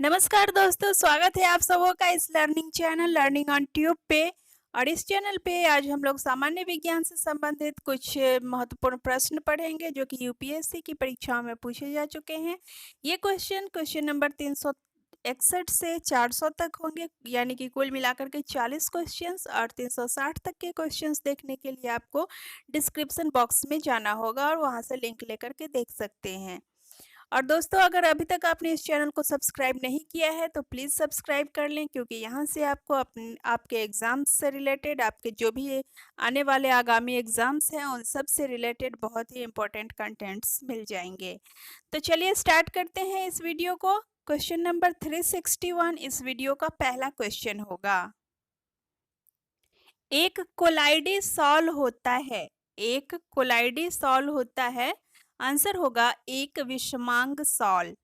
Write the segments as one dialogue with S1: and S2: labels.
S1: नमस्कार दोस्तों, स्वागत है आप सबों का इस learning channel learning on tube पे। और इस चैनल पे आज हम लोग सामान्य विज्ञान से संबंधित कुछ महत्वपूर्ण प्रश्न पढ़ेंगे जो कि यूपीएससी की परीक्षाओं में पूछे जा चुके हैं। ये क्वेश्चन नंबर 361 से 400 तक होंगे, यानी कि कुल मिलाकर के 40 क्वेश्चंस। और 360 तक के क्वेश्चंस देखने के लिए आपको डिस्क्रिप्शन बॉक्स में जाना होगा और वहां से लिंक लेकर के देख सकते हैं। और दोस्तों, अगर अभी तक आपने इस चैनल को सब्सक्राइब नहीं किया है तो प्लीज़ सब्सक्राइब कर लें, क्योंकि यहाँ से आपको आपके एग्ज़ाम्स से रिलेटेड, आपके जो भी आने वाले आगामी एग्ज़ाम्स हैं उन सब से रिलेटेड बहुत ही इम्पोर्टेंट कंटेंट्स मिल जाएंगे। तो चलिए स्टार्ट करते हैं इस वीडियो को। क्वेश्चन नंबर 361 इस वीडियो का पहला क्वेश्चन होगा। एक कोलाइडी सॉल्व होता है। एक कोलाइडी सॉल्व होता है। आंसर होगा एक विषमांग सॉल्व।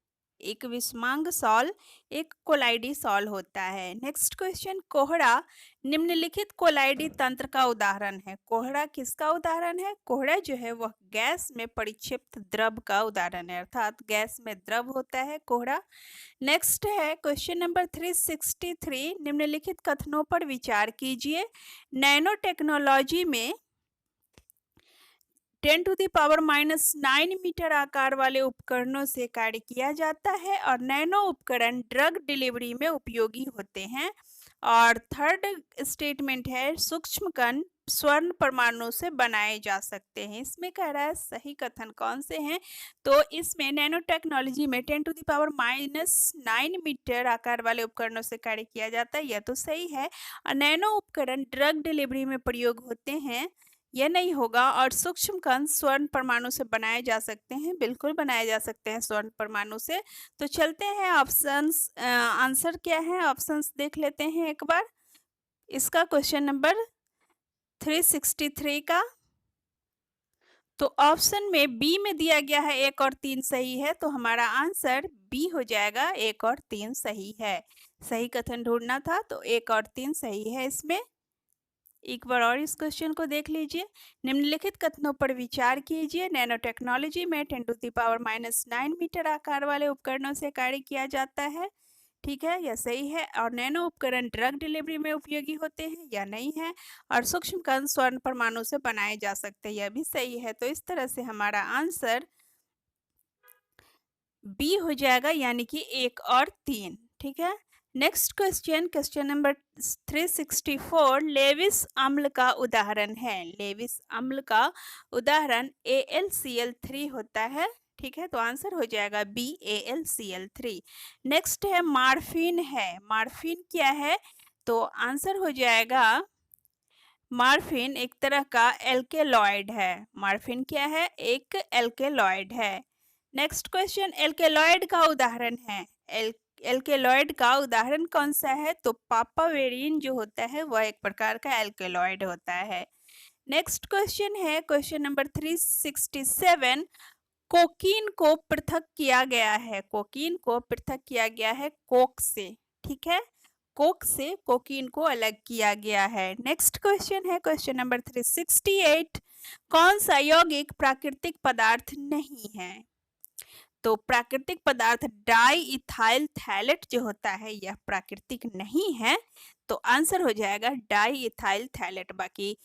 S1: एक विषमांग सॉल्व एक कोलाइडी सॉल्व होता है। नेक्स्ट क्वेश्चन, कोहड़ा निम्नलिखित कोलाइडी तंत्र का उदाहरण है। कोहड़ा किसका उदाहरण है? कोहड़ा जो है वह गैस में परिक्षिप्त द्रव का उदाहरण है, अर्थात गैस में द्रव होता है कोहड़ा। नेक्स्ट है क्वेश्चन नंबर 363, निम्नलिखित कथनों पर विचार कीजिए। नैनो टेक्नोलॉजी में 10⁻⁹ मीटर आकार वाले उपकरणों से कार्य किया जाता है और नैनो उपकरण ड्रग डिलीवरी में उपयोगी होते हैं। और थर्ड स्टेटमेंट है, सूक्ष्म कण स्वर्ण परमाणु से बनाए जा सकते हैं। इसमें कह रहा है सही कथन कौन से हैं? तो इसमें नैनो टेक्नोलॉजी में 10⁻⁹ मीटर आकार वाले उपकरणों से कार्य किया जाता है, यह तो सही है। और नैनो उपकरण ड्रग डिलीवरी में प्रयोग होते हैं, यह नहीं होगा। और सूक्ष्म कण स्वर्ण परमाणु से बनाए जा सकते हैं, बिल्कुल बनाए जा सकते हैं स्वर्ण परमाणु से। तो चलते हैं ऑप्शंस, आंसर क्या है ऑप्शंस देख लेते हैं एक बार इसका। क्वेश्चन नंबर 363 का तो ऑप्शन में बी में दिया गया है 1 और 3 सही है, तो हमारा आंसर बी हो जाएगा, 1 और 3 सही है। सही कथन ढूंढना था तो 1 और 3 सही है इसमें। एक बार और इस क्वेश्चन को देख लीजिए। निम्नलिखित कथनों पर विचार कीजिए। नैनो टेक्नोलॉजी में 10⁻⁹ मीटर आकार वाले उपकरणों से कार्य किया जाता है, ठीक है, यह सही है। और नैनो उपकरण ड्रग डिलीवरी में उपयोगी होते हैं, या नहीं है। और सूक्ष्म कण स्वर्ण परमाणु से बनाए जा सकते हैं, यह भी सही है। तो इस तरह से हमारा आंसर बी हो जाएगा, यानी कि 1 और 3, ठीक है। नेक्स्ट क्वेश्चन नंबर 364, लेविस अम्ल का उदाहरण है। लेविस अम्ल का उदाहरण AlCl3 होता है, ठीक है। तो आंसर हो जाएगा बी, AlCl3। नेक्स्ट है मार्फिन है। मार्फिन क्या है? तो आंसर हो जाएगा मार्फिन एक तरह का एल्केलॉइड है। मार्फिन क्या है? एक एल्केलॉइड है। नेक्स्ट क्वेश्चन, एल्केलॉइड का उदाहरण है। एल्केलॉइड का उदाहरण कौन सा है? तो पापावेरिन जो होता है वह एक प्रकार का एल्केलॉइड होता है। नेक्स्ट क्वेश्चन है क्वेश्चन नंबर 367, कोकीन को पृथक किया गया है। कोकीन को पृथक किया गया है कोक से, ठीक है। कोक से कोकीन को अलग किया गया है। नेक्स्ट क्वेश्चन है क्वेश्चन नंबर 368, कौन सा यौगिक प्राकृतिक पदार्थ नहीं है? तो प्राकृतिक पदार्थ डाई इथाइल थैलेट जो होता है यह प्राकृतिक नहीं है, तो आंसर हो जाएगा डाई इथाइल थैलेट। बाकी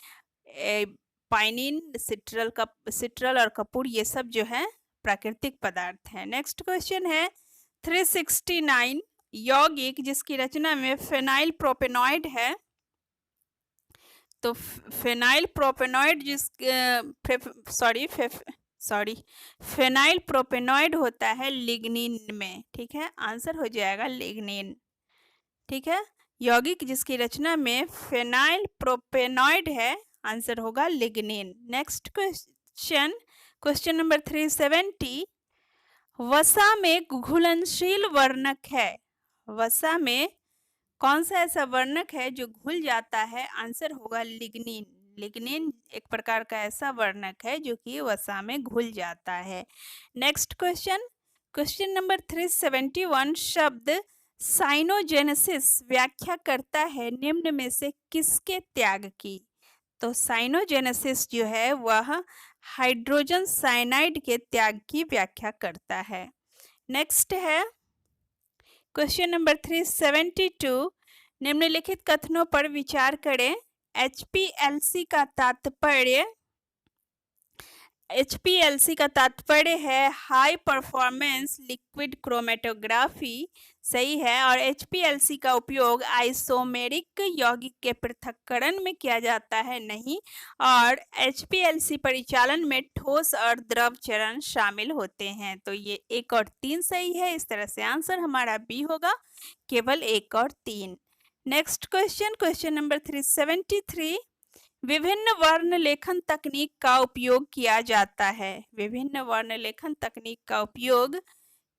S1: पाइनिन, सिट्रल और कपूर ये सब जो है प्राकृतिक पदार्थ हैं। नेक्स्ट क्वेश्चन है 369, यौगिक जिसकी रचना में फेनाइल प्रोपेनॉइड है। तो फेनाइल प्रोपेनॉइड फेनाइल प्रोपेनॉइड होता है लिग्निन में, ठीक है। आंसर हो जाएगा लिग्निन, ठीक है। यौगिक जिसकी रचना में फेनाइल प्रोपेनॉइड है, आंसर होगा लिग्निन। नेक्स्ट क्वेश्चन नंबर 370, वसा में घुलनशील वर्णक है। वसा में कौन सा ऐसा वर्णक है जो घुल जाता है? आंसर होगा लिग्निन। लिग्निन एक प्रकार का ऐसा वर्णक है जो कि वसा में घुल जाता है। नेक्स्ट क्वेश्चन नंबर 371, शब्द साइनोजेनेसिस व्याख्या करता है निम्न में से किसके त्याग की? तो साइनोजेनेसिस जो है वह हाइड्रोजन साइनाइड के त्याग की व्याख्या करता है। नेक्स्ट है क्वेश्चन नंबर 372, निम्नलिखित कथनों पर विचार करें। HPLC का तात्पर्य है हाई परफॉर्मेंस लिक्विड क्रोमेटोग्राफी, सही है। और HPLC का उपयोग आइसोमेरिक यौगिक के पृथक्करण में किया जाता है, नहीं। और HPLC परिचालन में ठोस और द्रव चरण शामिल होते हैं। तो ये 1 और 3 सही है। इस तरह से आंसर हमारा बी होगा, केवल 1 और 3। नेक्स्ट क्वेश्चन, क्वेश्चन नंबर 373, विभिन्न वर्ण लेखन तकनीक का उपयोग किया जाता है। विभिन्न वर्ण लेखन तकनीक का उपयोग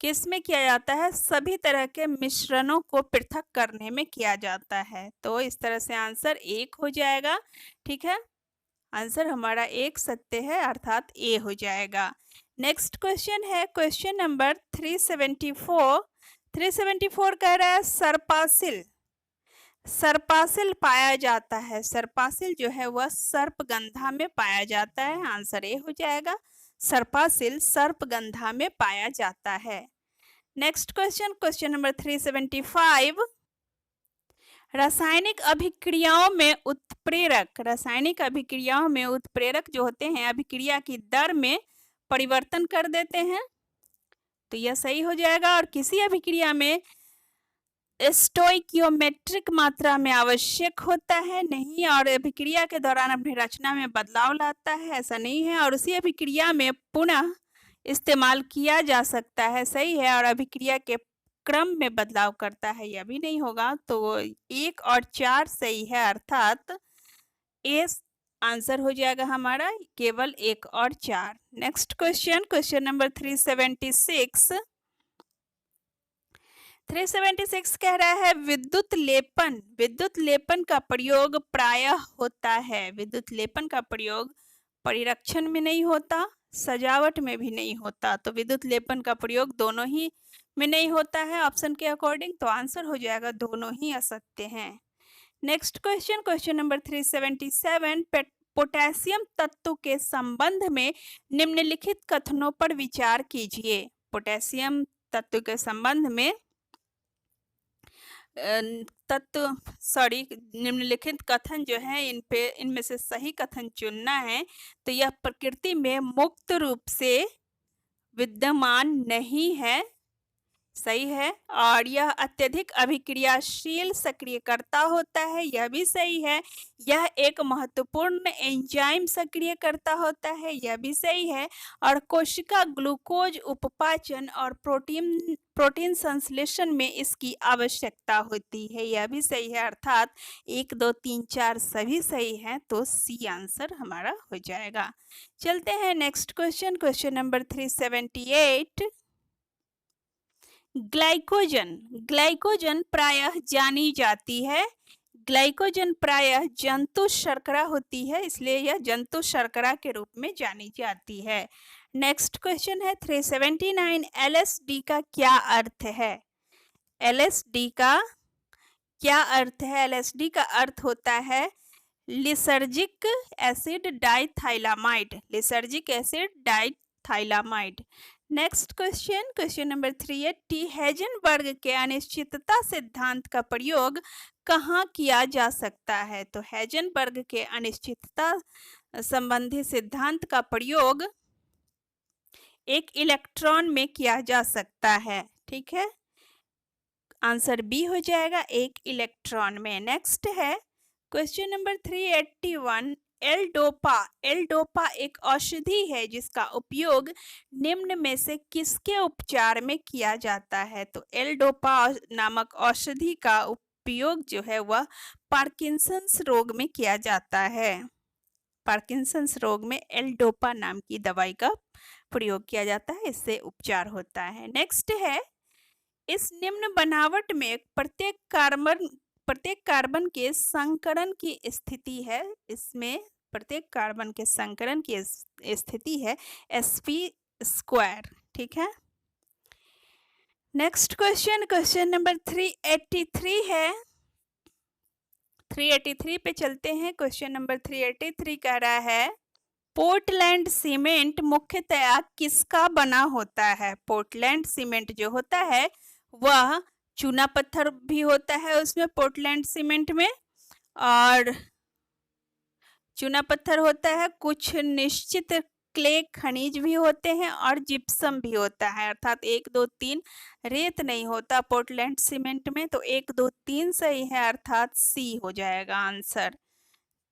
S1: किस में किया जाता है? सभी तरह के मिश्रणों को पृथक करने में किया जाता है। तो इस तरह से आंसर 1 हो जाएगा, ठीक है। आंसर हमारा 1 सत्य है, अर्थात ए हो जाएगा। नेक्स्ट क्वेश्चन है क्वेश्चन नंबर 374। 374 कह रहा है सर्पासिल पाया जाता है। सर्पासिल जो है वह सर्पगंधा में पाया जाता है। आंसर ए हो जाएगा, सर्पासिल सर्पगंधा में पाया जाता है। नेक्स्ट क्वेश्चन, क्वेश्चन नंबर 375, रासायनिक अभिक्रियाओं में उत्प्रेरक जो होते हैं अभिक्रिया की दर में परिवर्तन कर देते हैं। तो यह सही हो जाएगा। और किसी अभिक्रिया में स्टोइकियोमेट्रिक मात्रा में आवश्यक होता है, नहीं। और अभिक्रिया के दौरान अपनी रचना में बदलाव लाता है, ऐसा नहीं है। और उसी अभिक्रिया में पुनः इस्तेमाल किया जा सकता है, सही है। और अभिक्रिया के क्रम में बदलाव करता है, यह भी नहीं होगा। तो 1 और 4 सही है, अर्थात ए आंसर हो जाएगा हमारा, केवल 1 और 4। Next question, question number 376। 376 कह रहा है विद्युत लेपन का प्रयोग प्रायः होता है। विद्युत लेपन का प्रयोग परिरक्षण में नहीं होता, सजावट में भी नहीं होता। तो विद्युत लेपन का प्रयोग दोनों ही में नहीं होता है ऑप्शन के अकॉर्डिंग। तो आंसर हो जाएगा, दोनों ही असत्य हैं। Next question, question number 377, potassium तत्व के संबंध में निम्नलिखित कथनों पर विचार कीजिए। पोटेशियम तत्व के संबंध में निम्नलिखित कथन जो है इनमें से सही कथन चुनना है। तो यह प्रकृति में मुक्त रूप से विद्यमान नहीं है, सही है। और यह अत्यधिक अभिक्रियाशील सक्रियकर्ता होता है, यह भी सही है। यह एक महत्वपूर्ण एंजाइम सक्रियकर्ता होता है, यह भी सही है। और कोशिका ग्लूकोज उपपाचन और प्रोटीन संश्लेषण में इसकी आवश्यकता होती है, यह भी सही है। अर्थात 1 2 3 4 सभी सही है। तो सी आंसर हमारा हो जाएगा। चलते हैं next question, question number 378, glycogen प्रायः जानी जाती है। ग्लाइकोजन प्रायः जंतु शर्करा होती है, इसलिए यह जंतु शर्करा के रूप में जानी जाती है। नेक्स्ट क्वेश्चन है 379, LSD का क्या अर्थ है? LSD का क्या अर्थ है? LSD का अर्थ होता है lysergic acid diethylamide. Lysergic acid diethylamide. Next question, question number 380, Heisenberg के अनिश्चितता सिद्धांत का प्रयोग कहाँ किया जा सकता है? तो हेजनबर्ग के अनिश्चितता संबंधी सिद्धांत का प्रयोग एक इलेक्ट्रॉन में किया जा सकता है, ठीक है। आंसर बी हो जाएगा, एक इलेक्ट्रॉन में। नेक्स्ट है क्वेश्चन नंबर 381, एल-डोपा एक औषधि है जिसका उपयोग निम्न में से किसके उपचार में किया जाता है? तो एल-डोपा नामक औषधि का उपयोग जो है वह पार्किंसंस रोग में किया जाता है। पार्किंसंस रोग में एल-डोपा नाम की दवाई का प्रयोग किया जाता है, इससे उपचार होता है। नेक्स्ट है, इस निम्न बनावट में प्रत्येक कार्बन के संकरण की स्थिति है। इसमें प्रत्येक कार्बन के संकरण की स्थिति है sp², ठीक है। नेक्स्ट क्वेश्चन, क्वेश्चन नंबर 383 है। 383 पे चलते हैं। क्वेश्चन नंबर 383 कह रहा है पोर्टलैंड सीमेंट मुख्यतया किसका बना होता है? पोर्टलैंड सीमेंट जो होता है वह चूना पत्थर भी होता है उसमें, पोर्टलैंड सीमेंट में, और चूना पत्थर होता है, कुछ निश्चित क्ले खनिज भी होते हैं और जिप्सम भी होता है, अर्थात 1 2 3 रेत नहीं होता पोर्टलैंड सीमेंट में, तो 1 2 3 सही है, अर्थात सी हो जाएगा आंसर।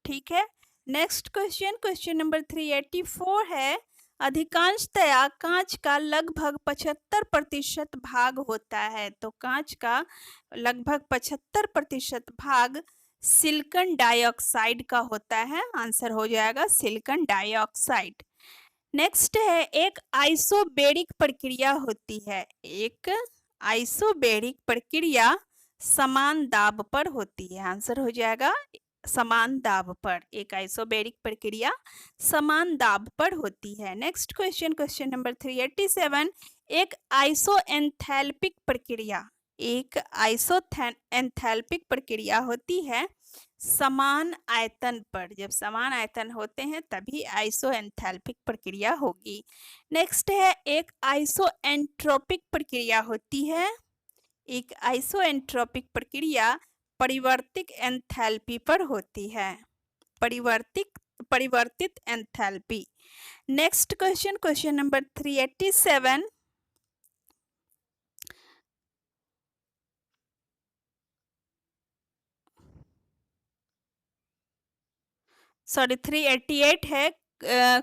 S1: ठीक है, नेक्स्ट क्वेश्चन, क्वेश्चन नंबर 384 है, अधिकांशतया कांच का लगभग 75% भाग होता है, तो कांच का लगभग 75% भाग सिलिकॉन डाइऑक्साइड का होता है, आंसर हो जाएगा सिलिकॉन डाइऑक्साइड। नेक्स्ट है, एक आइसोबेरिक प्रक्रिया होती है, एक आइसोबेरिक प्रक्रिया समान दाब पर होती है, आंसर हो जाएगा समान दाब पर, एक आइसोबेरिक प्रक्रिया समान दाब पर होती है। नेक्स्ट क्वेश्चन, क्वेश्चन नंबर 387, एक आइसोएंथैल्पिक प्रक्रिया, एक आइसोएंथैल्पिक प्रक्रिया होती है समान आयतन पर, जब समान आयतन होते हैं तभी आइसोएंथैल्पिक प्रक्रिया होगी। नेक्स्ट है, एक आइसोएंट्रोपिक प्रक्रिया होती है, एक आइसोएंट्रोपिक प्रक्रिया परिवर्तित एंथैल्पी पर होती है, परिवर्तित enthalpy. Next question, question number 387, sorry 388 है,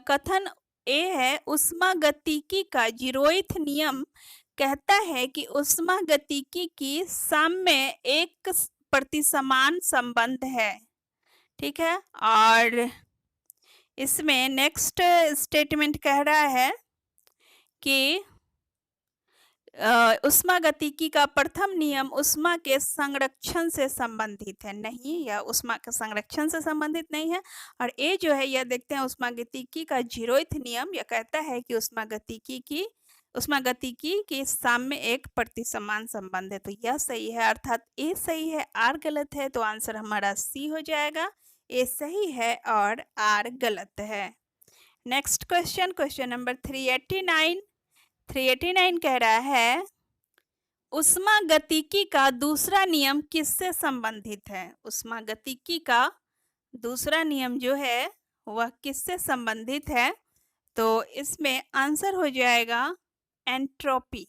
S1: कथन ए है, ऊष्मागतिकी का जीरोथ नियम कहता है कि ऊष्मागतिकी की साम्य एक प्रतिसमान संबंध है, ठीक है, और इसमें नेक्स्ट स्टेटमेंट कह रहा है कि ऊष्मागतिकी का प्रथम नियम ऊष्मा के संरक्षण से संबंधित है, नहीं, यह ऊष्मा के संरक्षण से संबंधित नहीं है। और ये जो है यह देखते हैं ऊष्मागतिकी का जीरोथ नियम, यह कहता है कि ऊष्मागतिकी के साम्य एक प्रतिसमान संबंध है, तो यह सही है, अर्थात ए सही है, आर गलत है, तो आंसर हमारा सी हो जाएगा, ए सही है और आर गलत है। नेक्स्ट क्वेश्चन, क्वेश्चन नंबर 389 कह रहा है, ऊष्मागतिकी का दूसरा नियम किससे संबंधित है, ऊष्मागतिकी का दूसरा नियम जो है वह किससे संबंधित है, तो इसमें आंसर हो जाएगा एंट्रोपी,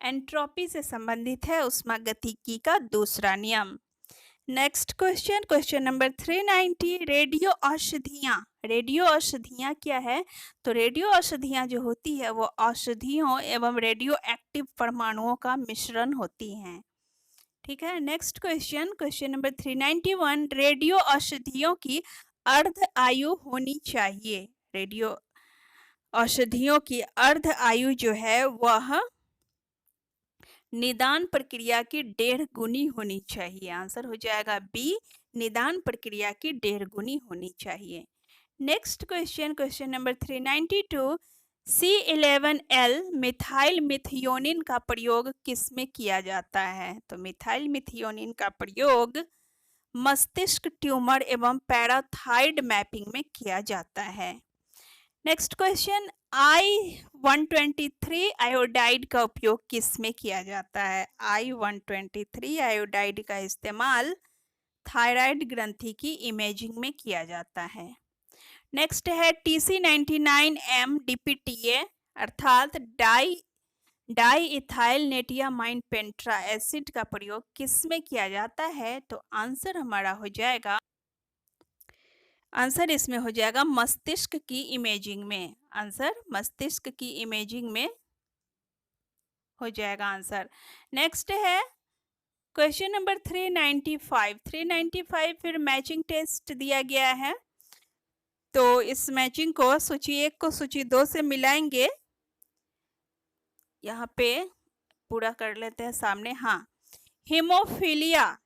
S1: एंट्रोपी से संबंधित है ऊष्मागतिकी का दूसरा नियम। Next question, question number 390, radio औषधियाँ, रेडियो औषधियाँ क्या है, तो रेडियो औषधियाँ जो होती है वो औषधियों एवं रेडियो एक्टिव परमाणुओं का मिश्रण होती हैं, ठीक है। Next question, question number 391, radio औषधियों की अर्ध आयु होनी चाहिए, रेडियो औषधियों की अर्ध आयु जो है वह निदान प्रक्रिया की 1.5 गुनी होनी चाहिए, आंसर हो जाएगा बी, निदान प्रक्रिया की 1.5 गुनी होनी चाहिए। Next question, question number 392, C11L methyl methionine का प्रयोग किसमें किया जाता है, तो मिथाइल मिथियोनिन का प्रयोग मस्तिष्क ट्यूमर एवं पैराथाइड मैपिंग में किया जाता है। नेक्स्ट क्वेश्चन, I-123 आयोडाइड का उपयोग किस में किया जाता है, I-123 आयोडाइड का इस्तेमाल थायराइड ग्रंथि की इमेजिंग में किया जाता है। नेक्स्ट है TC99M DPTA अर्थात डाई इथाइल नेटियामाइन पेंट्रा एसिड का प्रयोग किस में किया जाता है, तो आंसर हमारा हो जाएगा, आंसर इसमें हो जाएगा मस्तिष्क की इमेजिंग में, आंसर मस्तिष्क की इमेजिंग में हो जाएगा आंसर। नेक्स्ट है क्वेश्चन नंबर 395 फिर मैचिंग टेस्ट दिया गया है, तो इस मैचिंग को सूची 1 को सूची 2 से मिलाएंगे, यहाँ पे पूरा कर लेते हैं सामने। हाँ, हीमोफीलिया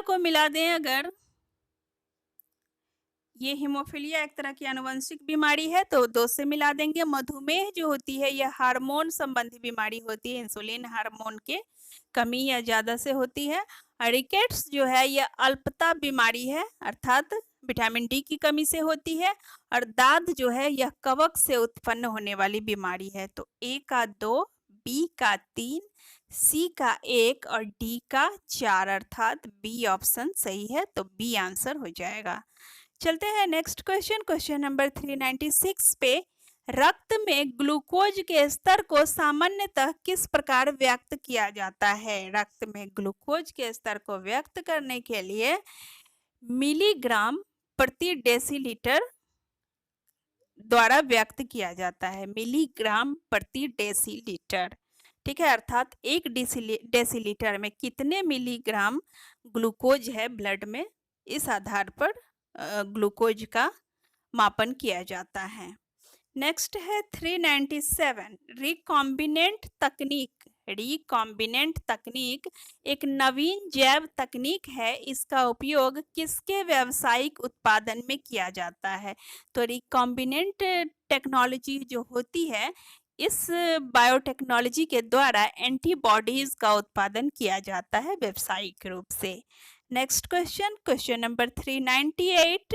S1: को मिला दें अगर, ये हीमोफीलिया एक तरह की आनुवंशिक बीमारी है तो 2 से मिला देंगे। मधुमेह जो होती है यह हार्मोन संबंधी बीमारी होती है, इंसुलिन हार्मोन के कमी या ज्यादा से होती है। रिकेट्स जो है यह अल्पता बीमारी है, अर्थात विटामिन डी की कमी से होती है। और दाद जो है यह कवक से उत्पन्न होने वाली बीमारी है। तो ए का 2, बी का 3, सी का 1 और डी का 4 अर्थात बी ऑप्शन सही है। तो बी आंसर हो जाएगा। चलते हैं नेक्स्ट क्वेश्चन, क्वेश्चन नंबर 396 पे। रक्त में ग्लूकोज के स्तर को सामान्यतः किस प्रकार व्यक्त किया जाता है? रक्त में ग्लूकोज के स्तर को व्यक्त करने के लिए मिलीग्राम प्रति डेसीलीटर द्वारा व्यक्त किया जाता है। मिलीग्राम प्रति डेसीलीटर, ठीक है, अर्थात एक डेसीलीटर में कितने मिलीग्राम ग्लूकोज है ब्लड में, इस आधार पर ग्लूकोज का मापन किया जाता है। नेक्स्ट है 397, रिकॉम्बिनेंट तकनीक। रिकॉम्बिनेंट तकनीक एक नवीन जैव तकनीक है। इसका उपयोग किसके व्यावसायिक उत्पादन में किया जाता है? तो रिकॉम्बिनेंट टेक्नोलॉजी जो होती है, इस बायोटेक्नोलॉजी के द्वारा एंटीबॉडीज का उत्पादन किया जाता है व्यावसायिक रूप से। नेक्स्ट क्वेश्चन, क्वेश्चन नंबर 398,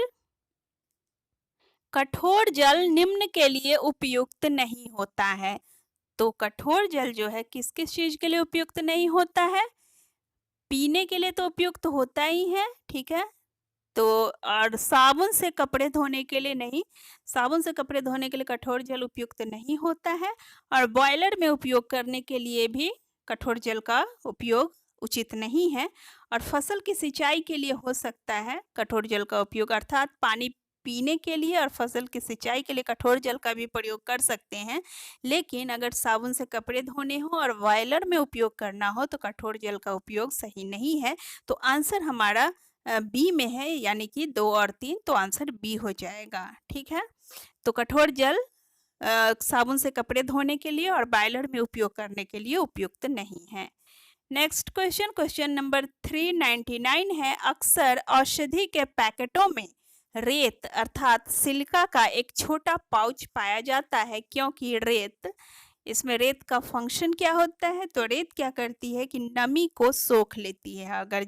S1: कठोर जल निम्न के लिए उपयुक्त नहीं होता है। तो कठोर जल जो है किस किस चीज के लिए उपयुक्त नहीं होता है? पीने के लिए तो उपयुक्त होता ही है, ठीक है, तो और साबुन से कपड़े धोने के लिए नहीं। साबुन से कपड़े धोने के लिए कठोर जल उपयुक्त नहीं होता है। और बॉयलर में उपयोग करने के लिए भी कठोर जल का उपयोग उचित नहीं है। और फसल की सिंचाई के लिए हो सकता है कठोर जल का उपयोग, अर्थात पानी पीने के लिए और फसल की सिंचाई के लिए कठोर जल का भी प्रयोग कर सकते हैं। लेकिन अगर साबुन से कपड़े धोने हो और बॉयलर में उपयोग करना हो तो कठोर जल का उपयोग सही नहीं है। तो आंसर हमारा बी में है, यानी कि 2 और 3, तो आंसर बी हो जाएगा, ठीक है। तो कठोर जल साबुन से कपड़े धोने के लिए और बॉयलर में उपयोग करने के लिए उपयुक्त नहीं है। नेक्स्ट क्वेश्चन, क्वेश्चन नंबर 399 है, अक्सर औषधि के पैकेटों में रेत अर्थात सिलिका का एक छोटा पाउच पाया जाता है, क्योंकि इसमें रेत का फंक्शन क्या होता है? तो रेत क्या करती है कि नमी को सोख लेती है। अगर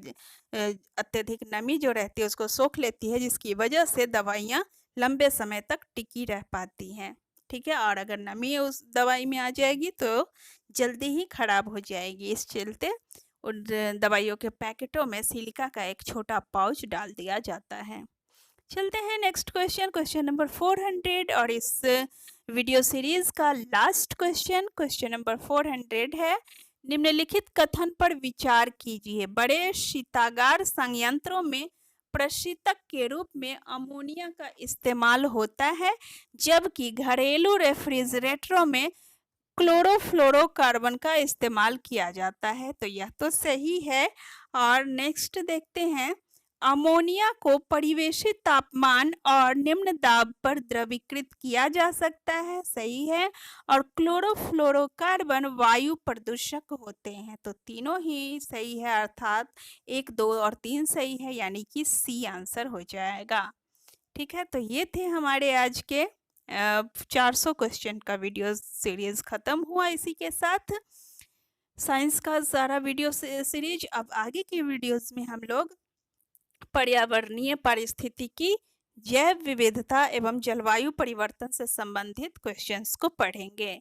S1: अत्यधिक नमी जो रहती है उसको सोख लेती है, जिसकी वजह से दवाइयाँ लंबे समय तक टिकी रह पाती हैं, ठीक है। और अगर नमी उस दवाई में आ जाएगी तो जल्दी ही खराब हो जाएगी। इस चलते उन दवाइयों के पैकेटों में सिलिका का एक छोटा पाउच डाल दिया जाता है। चलते हैं नेक्स्ट क्वेश्चन, क्वेश्चन नंबर 400 और इस वीडियो सीरीज का लास्ट क्वेश्चन, क्वेश्चन नंबर 400 है, निम्नलिखित कथन पर विचार कीजिए। बड़े शीतागार संयंत्रों में प्रशीतक के रूप में अमोनिया का इस्तेमाल होता है, जबकि घरेलू रेफ्रिजरेटरों में क्लोरोफ्लोरोकार्बन का इस्तेमाल किया जाता है। तो यह तो सही है। और नेक्स्ट देखते हैं, अमोनिया को परिवेशी तापमान और निम्न दाब पर द्रवीकृत किया जा सकता है, सही है। और क्लोरोफ्लोरोकार्बन वायु प्रदूषक होते हैं। तो तीनों ही सही है, अर्थात 1, 2 और 3 सही है, यानी कि सी आंसर हो जाएगा, ठीक है। तो ये थे हमारे आज के 400 क्वेश्चन का वीडियो सीरीज खत्म हुआ इसी के साथ। साइंस का सारा वीडियो सीरीज। अब आगे के वीडियोस में हम लोग पर्यावरणीय पारिस्थितिकी, जैव विविधता एवं जलवायु परिवर्तन से संबंधित क्वेश्चंस को पढ़ेंगे।